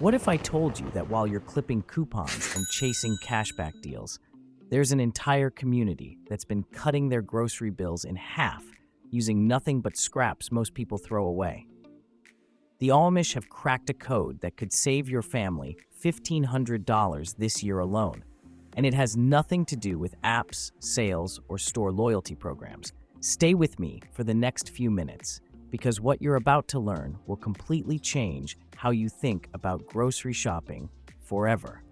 What if I told you that while you're clipping coupons and chasing cashback deals, there's an entire community that's been cutting their grocery bills in half using nothing but scraps most people throw away? The Amish have cracked a code that could save your family $1,500 this year alone, and it has nothing to do with apps, sales, or store loyalty programs. Stay with me for the next few minutes, because what you're about to learn will completely change how you think about grocery shopping forever.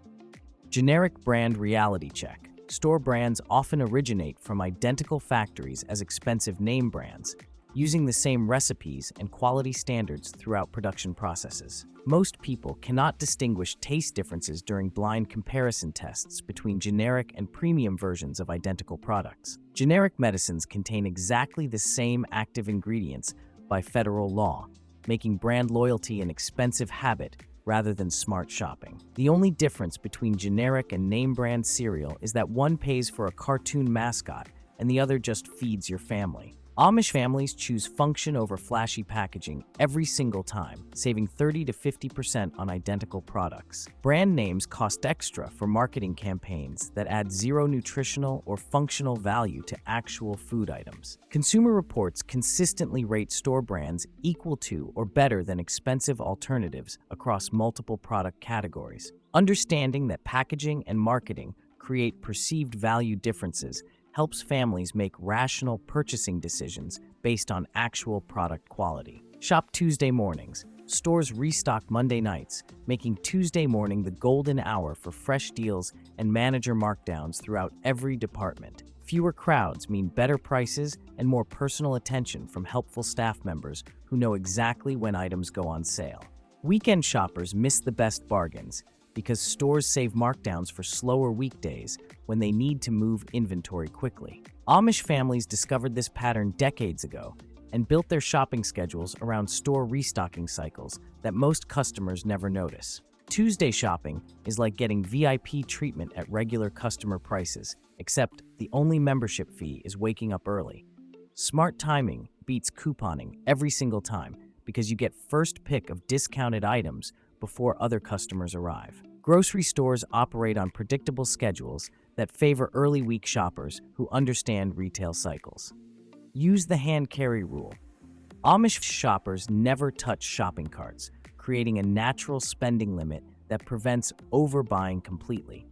Generic brand reality check. Store brands often originate from identical factories as expensive name brands, using the same recipes and quality standards throughout production processes. Most people cannot distinguish taste differences during blind comparison tests between generic and premium versions of identical products. Generic medicines contain exactly the same active ingredients by federal law, making brand loyalty an expensive habit rather than smart shopping. The only difference between generic and name brand cereal is that one pays for a cartoon mascot and the other just feeds your family. Amish families choose function over flashy packaging every single time, saving 30 to 50% on identical products. Brand names cost extra for marketing campaigns that add zero nutritional or functional value to actual food items. Consumer Reports consistently rate store brands equal to or better than expensive alternatives across multiple product categories. Understanding that packaging and marketing create perceived value differences helps families make rational purchasing decisions based on actual product quality. Shop Tuesday mornings. Stores restock Monday nights, making Tuesday morning the golden hour for fresh deals and manager markdowns throughout every department. Fewer crowds mean better prices and more personal attention from helpful staff members who know exactly when items go on sale. Weekend shoppers miss the best bargains because stores save markdowns for slower weekdays when they need to move inventory quickly. Amish families discovered this pattern decades ago and built their shopping schedules around store restocking cycles that most customers never notice. Tuesday shopping is like getting VIP treatment at regular customer prices, except the only membership fee is waking up early. Smart timing beats couponing every single time because you get first pick of discounted items before other customers arrive. Grocery stores operate on predictable schedules that favor early week shoppers who understand retail cycles. Use the hand carry rule. Amish shoppers never touch shopping carts, creating a natural spending limit that prevents overbuying completely.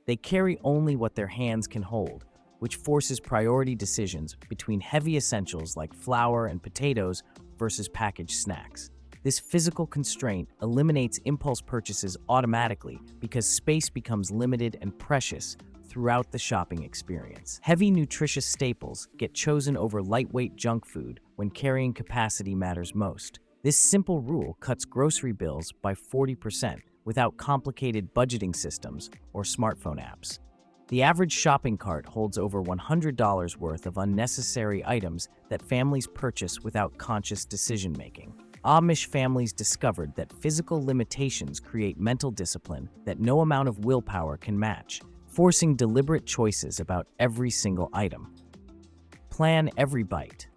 They carry only what their hands can hold, which forces priority decisions between heavy essentials like flour and potatoes versus packaged snacks. This physical constraint eliminates impulse purchases automatically because space becomes limited and precious throughout the shopping experience. Heavy, nutritious staples get chosen over lightweight junk food when carrying capacity matters most. This simple rule cuts grocery bills by 40% without complicated budgeting systems or smartphone apps. The average shopping cart holds over $100 worth of unnecessary items that families purchase without conscious decision-making. Amish families discovered that physical limitations create mental discipline that no amount of willpower can match, forcing deliberate choices about every single item. Plan every bite.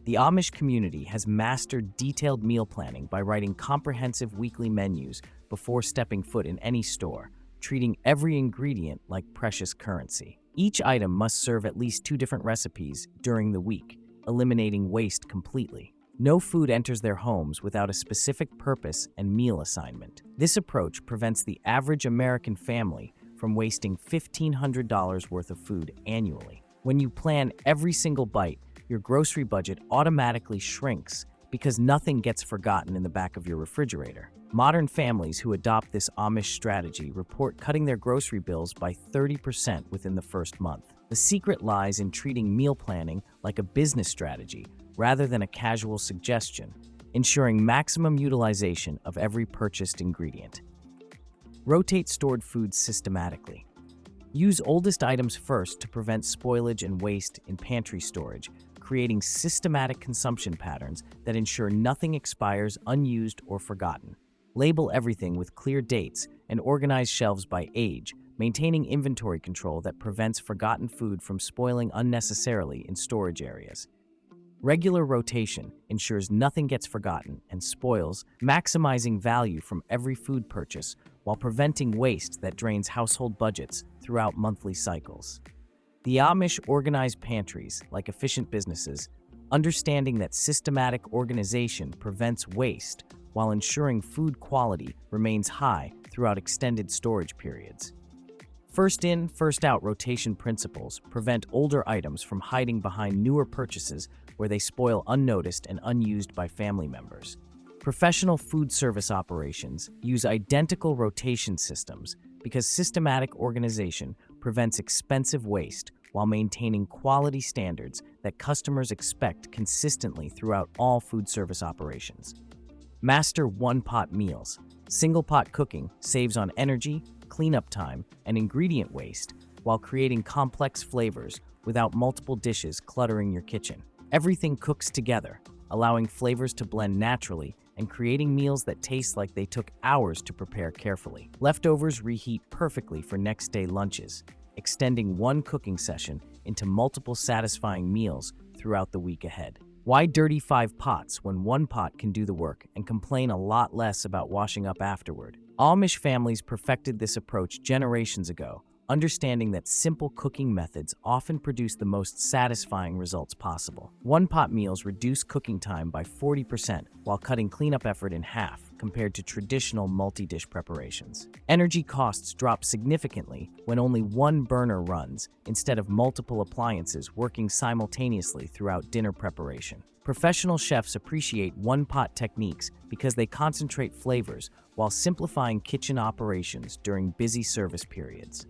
The Amish community has mastered detailed meal planning by writing comprehensive weekly menus before stepping foot in any store, treating every ingredient like precious currency. Each item must serve at least 2 different recipes during the week, eliminating waste completely. No food enters their homes without a specific purpose and meal assignment. This approach prevents the average American family from wasting $1,500 worth of food annually. When you plan every single bite, your grocery budget automatically shrinks because nothing gets forgotten in the back of your refrigerator. Modern families who adopt this Amish strategy report cutting their grocery bills by 30% within the first month. The secret lies in treating meal planning like a business strategy rather than a casual suggestion, ensuring maximum utilization of every purchased ingredient. Rotate stored foods systematically. Use oldest items first to prevent spoilage and waste in pantry storage, creating systematic consumption patterns that ensure nothing expires unused or forgotten. Label everything with clear dates and organize shelves by age, maintaining inventory control that prevents forgotten food from spoiling unnecessarily in storage areas. Regular rotation ensures nothing gets forgotten and spoils, maximizing value from every food purchase while preventing waste that drains household budgets throughout monthly cycles. The Amish organize pantries like efficient businesses, understanding that systematic organization prevents waste while ensuring food quality remains high throughout extended storage periods. First in, first out rotation principles prevent older items from hiding behind newer purchases where they spoil unnoticed and unused by family members. Professional food service operations use identical rotation systems because systematic organization prevents expensive waste while maintaining quality standards that customers expect consistently throughout all food service operations. Master one-pot meals. Single-pot cooking saves on energy, cleanup time, and ingredient waste while creating complex flavors without multiple dishes cluttering your kitchen. Everything cooks together, allowing flavors to blend naturally and creating meals that taste like they took hours to prepare carefully. Leftovers reheat perfectly for next day lunches, extending one cooking session into multiple satisfying meals throughout the week ahead. Why dirty 5 pots when one pot can do the work and complain a lot less about washing up afterward? Amish families perfected this approach generations ago, understanding that simple cooking methods often produce the most satisfying results possible. One-pot meals reduce cooking time by 40% while cutting cleanup effort in half compared to traditional multi-dish preparations. Energy costs drop significantly when only one burner runs instead of multiple appliances working simultaneously throughout dinner preparation. Professional chefs appreciate one-pot techniques because they concentrate flavors while simplifying kitchen operations during busy service periods.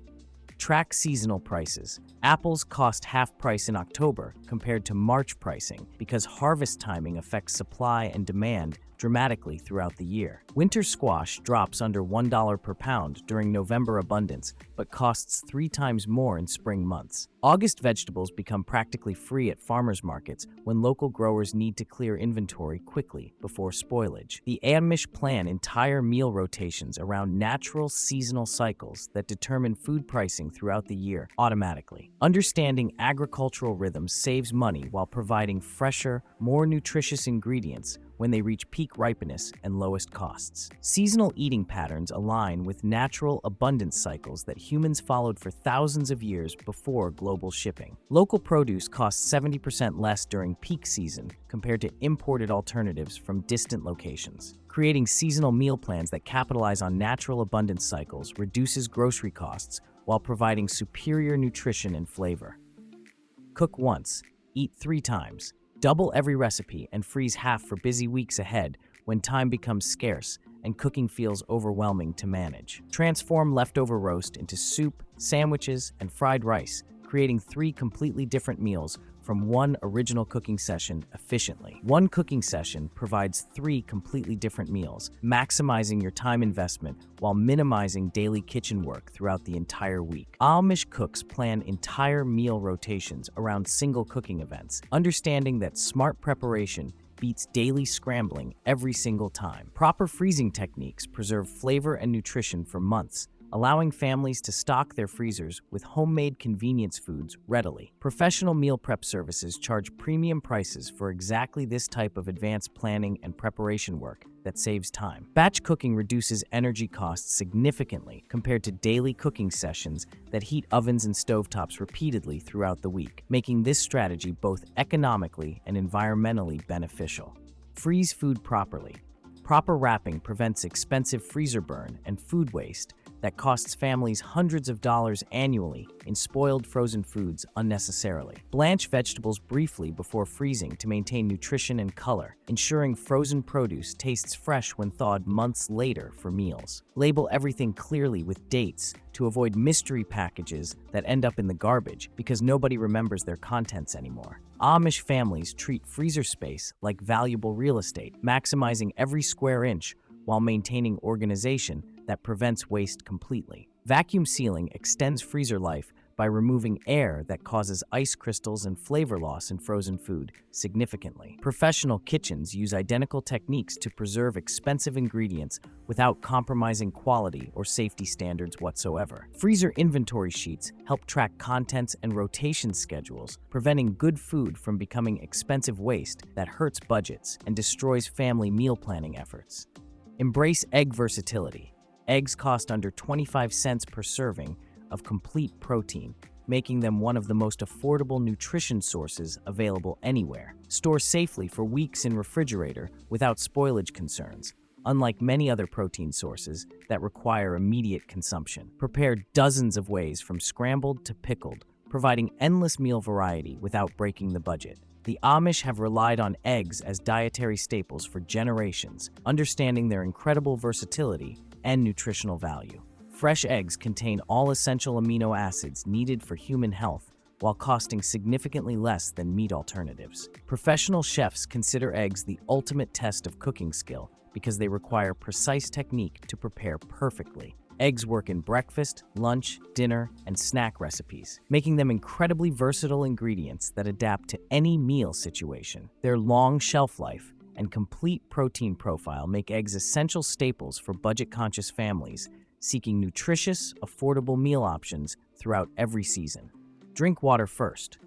Track seasonal prices. Apples cost half price in October compared to March pricing because harvest timing affects supply and demand dramatically throughout the year. Winter squash drops under $1 per pound during November abundance, but costs 3 times more in spring months. August vegetables become practically free at farmers markets when local growers need to clear inventory quickly before spoilage. The Amish plan entire meal rotations around natural seasonal cycles that determine food pricing throughout the year automatically. Understanding agricultural rhythms saves money while providing fresher, more nutritious ingredients when they reach peak ripeness and lowest costs. Seasonal eating patterns align with natural abundance cycles that humans followed for thousands of years before global shipping. Local produce costs 70% less during peak season compared to imported alternatives from distant locations. Creating seasonal meal plans that capitalize on natural abundance cycles reduces grocery costs while providing superior nutrition and flavor. Cook once, eat 3 times. Double every recipe and freeze half for busy weeks ahead when time becomes scarce and cooking feels overwhelming to manage. Transform leftover roast into soup, sandwiches, and fried rice, creating 3 completely different meals from one original cooking session efficiently. One cooking session provides 3 completely different meals, maximizing your time investment while minimizing daily kitchen work throughout the entire week. Amish cooks plan entire meal rotations around single cooking events, understanding that smart preparation beats daily scrambling every single time. Proper freezing techniques preserve flavor and nutrition for months, allowing families to stock their freezers with homemade convenience foods readily. Professional meal prep services charge premium prices for exactly this type of advanced planning and preparation work that saves time. Batch cooking reduces energy costs significantly compared to daily cooking sessions that heat ovens and stovetops repeatedly throughout the week, making this strategy both economically and environmentally beneficial. Freeze food properly. Proper wrapping prevents expensive freezer burn and food waste that costs families hundreds of dollars annually in spoiled frozen foods unnecessarily. Blanch vegetables briefly before freezing to maintain nutrition and color, ensuring frozen produce tastes fresh when thawed months later for meals. Label everything clearly with dates to avoid mystery packages that end up in the garbage because nobody remembers their contents anymore. Amish families treat freezer space like valuable real estate, maximizing every square inch while maintaining organization that prevents waste completely. Vacuum sealing extends freezer life by removing air that causes ice crystals and flavor loss in frozen food significantly. Professional kitchens use identical techniques to preserve expensive ingredients without compromising quality or safety standards whatsoever. Freezer inventory sheets help track contents and rotation schedules, preventing good food from becoming expensive waste that hurts budgets and destroys family meal planning efforts. Embrace egg versatility. Eggs cost under 25 cents per serving of complete protein, making them one of the most affordable nutrition sources available anywhere. Store safely for weeks in refrigerator without spoilage concerns, unlike many other protein sources that require immediate consumption. Prepare dozens of ways from scrambled to pickled, providing endless meal variety without breaking the budget. The Amish have relied on eggs as dietary staples for generations, understanding their incredible versatility and nutritional value. Fresh eggs contain all essential amino acids needed for human health while costing significantly less than meat alternatives. Professional chefs consider eggs the ultimate test of cooking skill because they require precise technique to prepare perfectly. Eggs work in breakfast, lunch, dinner, and snack recipes, making them incredibly versatile ingredients that adapt to any meal situation. Their long shelf life and complete protein profile make eggs essential staples for budget-conscious families seeking nutritious, affordable meal options throughout every season. Drink water first.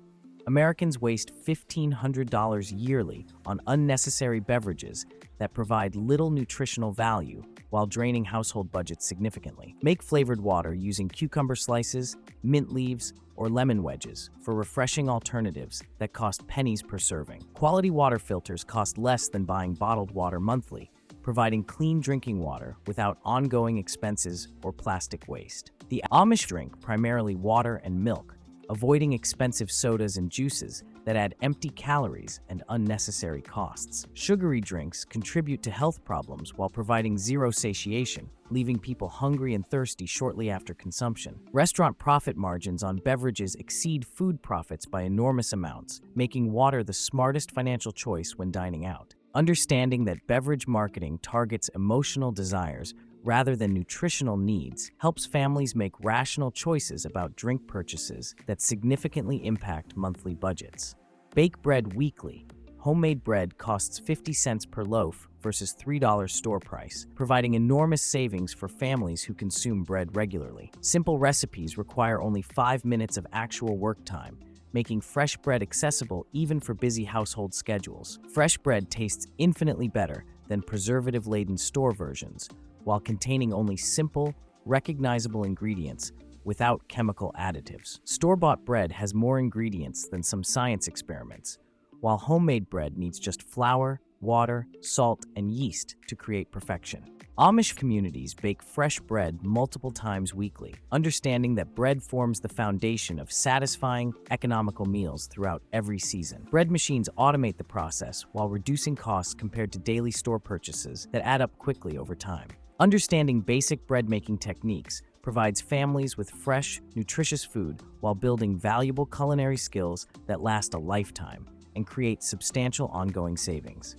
Americans waste $1,500 yearly on unnecessary beverages that provide little nutritional value while draining household budgets significantly. Make flavored water using cucumber slices, mint leaves, or lemon wedges for refreshing alternatives that cost pennies per serving. Quality water filters cost less than buying bottled water monthly, providing clean drinking water without ongoing expenses or plastic waste. The Amish drink primarily water and milk, avoiding expensive sodas and juices that add empty calories and unnecessary costs. Sugary drinks contribute to health problems while providing zero satiation, leaving people hungry and thirsty shortly after consumption. Restaurant profit margins on beverages exceed food profits by enormous amounts, making water the smartest financial choice when dining out. Understanding that beverage marketing targets emotional desires rather than nutritional needs helps families make rational choices about drink purchases that significantly impact monthly budgets. Bake bread weekly. Homemade bread costs 50 cents per loaf versus $3 store price, providing enormous savings for families who consume bread regularly. Simple recipes require only 5 minutes of actual work time, making fresh bread accessible even for busy household schedules. Fresh bread tastes infinitely better than preservative-laden store versions, while containing only simple, recognizable ingredients without chemical additives. Store-bought bread has more ingredients than some science experiments, while homemade bread needs just flour, water, salt, and yeast to create perfection. Amish communities bake fresh bread multiple times weekly, understanding that bread forms the foundation of satisfying, economical meals throughout every season. Bread machines automate the process while reducing costs compared to daily store purchases that add up quickly over time. Understanding basic bread-making techniques provides families with fresh, nutritious food while building valuable culinary skills that last a lifetime and create substantial ongoing savings.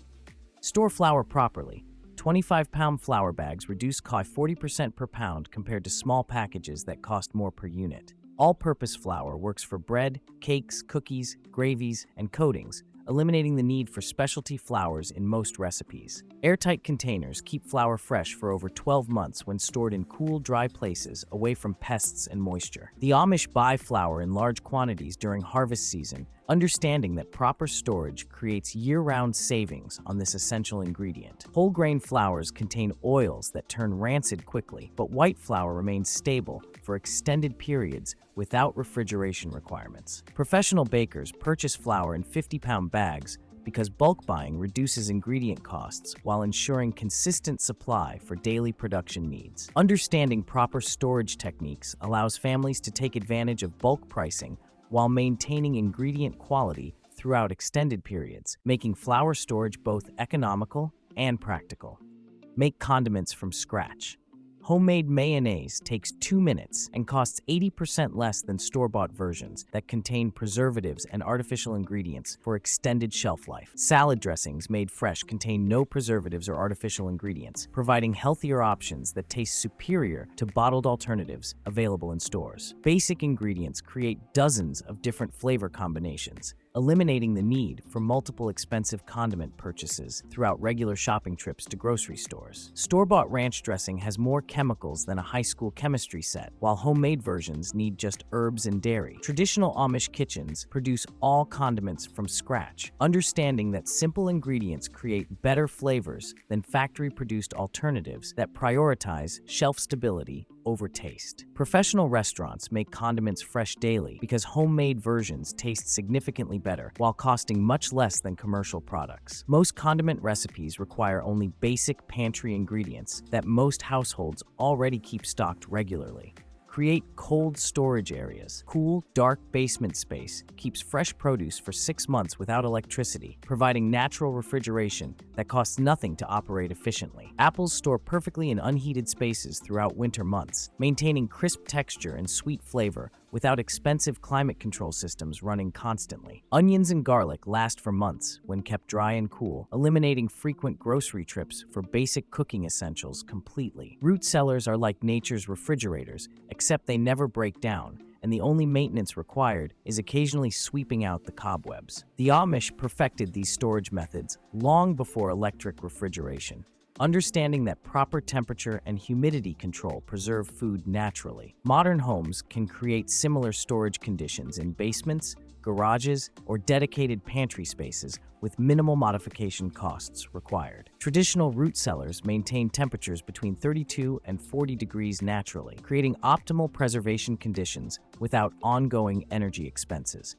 Store flour properly. 25-pound flour bags reduce cost 40% per pound compared to small packages that cost more per unit. All-purpose flour works for bread, cakes, cookies, gravies, and coatings, eliminating the need for specialty flours in most recipes. Airtight containers keep flour fresh for over 12 months when stored in cool, dry places away from pests and moisture. The Amish buy flour in large quantities during harvest season, understanding that proper storage creates year-round savings on this essential ingredient. Whole grain flours contain oils that turn rancid quickly, but white flour remains stable for extended periods without refrigeration requirements. Professional bakers purchase flour in 50-pound bags because bulk buying reduces ingredient costs while ensuring consistent supply for daily production needs. Understanding proper storage techniques allows families to take advantage of bulk pricing while maintaining ingredient quality throughout extended periods, making flour storage both economical and practical. Make condiments from scratch. Homemade mayonnaise takes 2 minutes and costs 80% less than store-bought versions that contain preservatives and artificial ingredients for extended shelf life. Salad dressings made fresh contain no preservatives or artificial ingredients, providing healthier options that taste superior to bottled alternatives available in stores. Basic ingredients create dozens of different flavor combinations, eliminating the need for multiple expensive condiment purchases throughout regular shopping trips to grocery stores. Store-bought ranch dressing has more chemicals than a high school chemistry set, while homemade versions need just herbs and dairy. Traditional Amish kitchens produce all condiments from scratch, understanding that simple ingredients create better flavors than factory-produced alternatives that prioritize shelf stability over taste. Professional restaurants make condiments fresh daily because homemade versions taste significantly better while costing much less than commercial products. Most condiment recipes require only basic pantry ingredients that most households already keep stocked regularly. Create cold storage areas. Cool, dark basement space keeps fresh produce for 6 months without electricity, providing natural refrigeration that costs nothing to operate efficiently. Apples store perfectly in unheated spaces throughout winter months, maintaining crisp texture and sweet flavor without expensive climate control systems running constantly. Onions and garlic last for months when kept dry and cool, eliminating frequent grocery trips for basic cooking essentials completely. Root cellars are like nature's refrigerators, except they never break down, and the only maintenance required is occasionally sweeping out the cobwebs. The Amish perfected these storage methods long before electric refrigeration, understanding that proper temperature and humidity control preserve food naturally. Modern homes can create similar storage conditions in basements, garages, or dedicated pantry spaces with minimal modification costs required. Traditional root cellars maintain temperatures between 32 and 40 degrees naturally, creating optimal preservation conditions without ongoing energy expenses.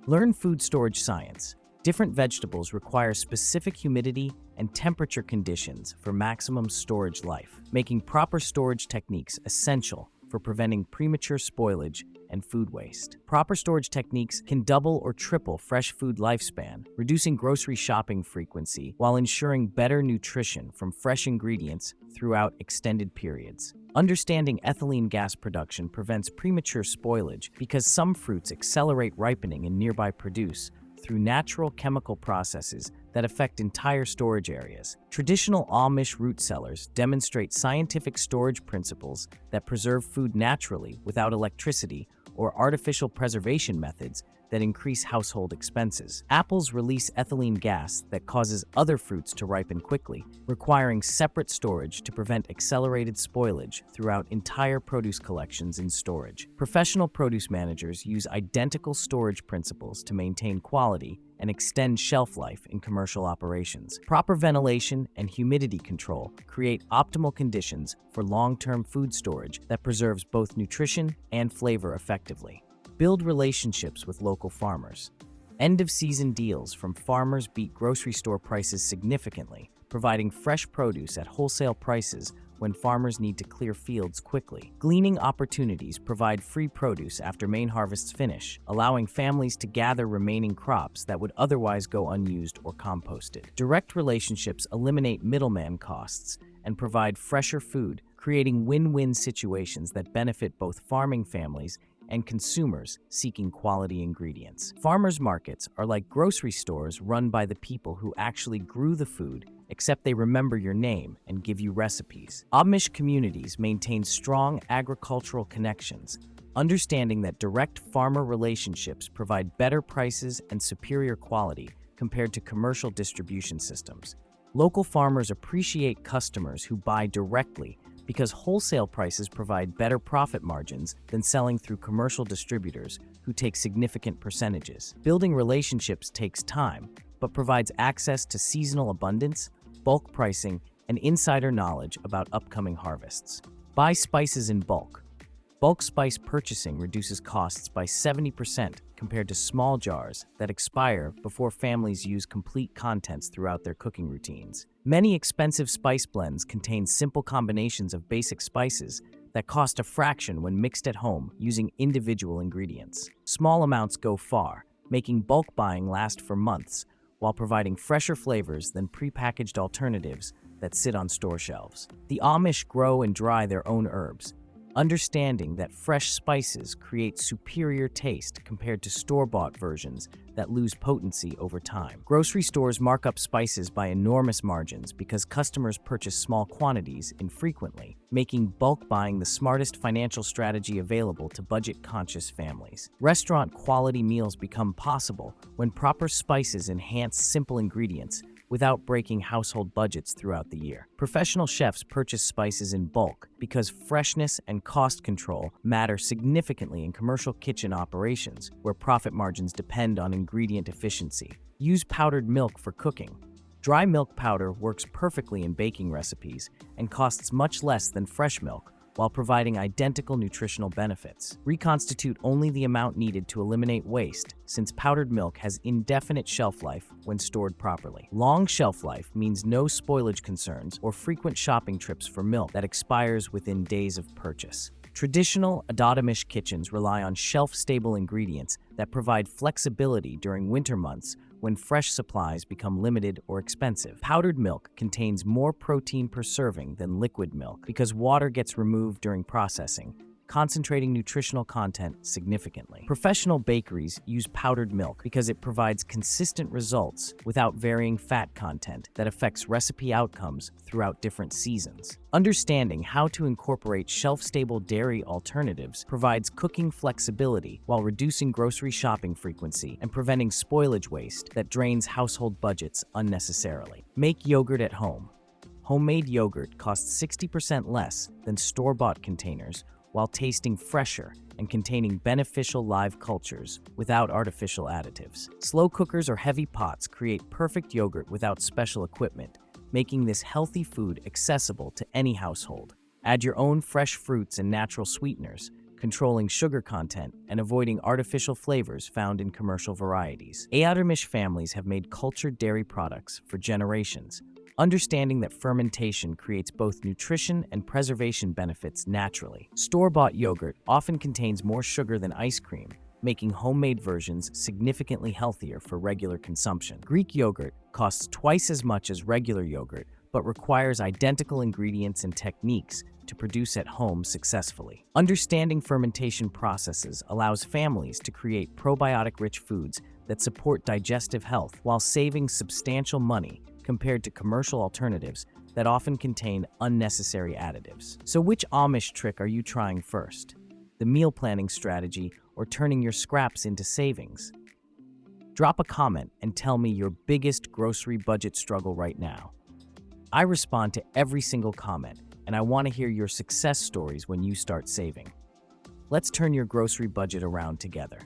Learn food storage science. Different vegetables require specific humidity and temperature conditions for maximum storage life, making proper storage techniques essential for preventing premature spoilage and food waste. Proper storage techniques can double or triple fresh food lifespan, reducing grocery shopping frequency while ensuring better nutrition from fresh ingredients throughout extended periods. Understanding ethylene gas production prevents premature spoilage because some fruits accelerate ripening in nearby produce through natural chemical processes that affect entire storage areas. Traditional Amish root cellars demonstrate scientific storage principles that preserve food naturally without electricity or artificial preservation methods that increase household expenses. Apples release ethylene gas that causes other fruits to ripen quickly, requiring separate storage to prevent accelerated spoilage throughout entire produce collections in storage. Professional produce managers use identical storage principles to maintain quality and extend shelf life in commercial operations. Proper ventilation and humidity control create optimal conditions for long-term food storage that preserves both nutrition and flavor effectively. Build relationships with local farmers. End-of-season deals from farmers beat grocery store prices significantly, providing fresh produce at wholesale prices when farmers need to clear fields quickly. Gleaning opportunities provide free produce after main harvests finish, allowing families to gather remaining crops that would otherwise go unused or composted. Direct relationships eliminate middleman costs and provide fresher food, creating win-win situations that benefit both farming families and consumers seeking quality ingredients. Farmers markets are like grocery stores run by the people who actually grew the food, except they remember your name and give you recipes. Amish communities maintain strong agricultural connections, understanding that direct farmer relationships provide better prices and superior quality compared to commercial distribution systems. Local farmers appreciate customers who buy directly because wholesale prices provide better profit margins than selling through commercial distributors who take significant percentages. Building relationships takes time, but provides access to seasonal abundance, bulk pricing, and insider knowledge about upcoming harvests. Buy spices in bulk. Bulk spice purchasing reduces costs by 70% compared to small jars that expire before families use complete contents throughout their cooking routines. Many expensive spice blends contain simple combinations of basic spices that cost a fraction when mixed at home using individual ingredients. Small amounts go far, making bulk buying last for months, while providing fresher flavors than prepackaged alternatives that sit on store shelves. The Amish grow and dry their own herbs, understanding that fresh spices create superior taste compared to store-bought versions that lose potency over time. Grocery stores mark up spices by enormous margins because customers purchase small quantities infrequently, making bulk buying the smartest financial strategy available to budget-conscious families. Restaurant-quality meals become possible when proper spices enhance simple ingredients without breaking household budgets throughout the year. Professional chefs purchase spices in bulk because freshness and cost control matter significantly in commercial kitchen operations, where profit margins depend on ingredient efficiency. Use powdered milk for cooking. Dry milk powder works perfectly in baking recipes and costs much less than fresh milk, while providing identical nutritional benefits. Reconstitute only the amount needed to eliminate waste, since powdered milk has indefinite shelf life when stored properly. Long shelf life means no spoilage concerns or frequent shopping trips for milk that expires within days of purchase. Traditional Amish kitchens rely on shelf-stable ingredients that provide flexibility during winter months when fresh supplies become limited or expensive. Powdered milk contains more protein per serving than liquid milk because water gets removed during processing, concentrating nutritional content significantly. Professional bakeries use powdered milk because it provides consistent results without varying fat content that affects recipe outcomes throughout different seasons. Understanding how to incorporate shelf-stable dairy alternatives provides cooking flexibility while reducing grocery shopping frequency and preventing spoilage waste that drains household budgets unnecessarily. Make yogurt at home. Homemade yogurt costs 60% less than store-bought containers, while tasting fresher and containing beneficial live cultures without artificial additives. Slow cookers or heavy pots create perfect yogurt without special equipment, making this healthy food accessible to any household. Add your own fresh fruits and natural sweeteners, controlling sugar content and avoiding artificial flavors found in commercial varieties. Amish families have made cultured dairy products for generations, understanding that fermentation creates both nutrition and preservation benefits naturally. Store-bought yogurt often contains more sugar than ice cream, making homemade versions significantly healthier for regular consumption. Greek yogurt costs twice as much as regular yogurt, but requires identical ingredients and techniques to produce at home successfully. Understanding fermentation processes allows families to create probiotic-rich foods that support digestive health while saving substantial money compared to commercial alternatives that often contain unnecessary additives. So which Amish trick are you trying first? The meal planning strategy or turning your scraps into savings? Drop a comment and tell me your biggest grocery budget struggle right now. I respond to every single comment, and I want to hear your success stories when you start saving. Let's turn your grocery budget around together.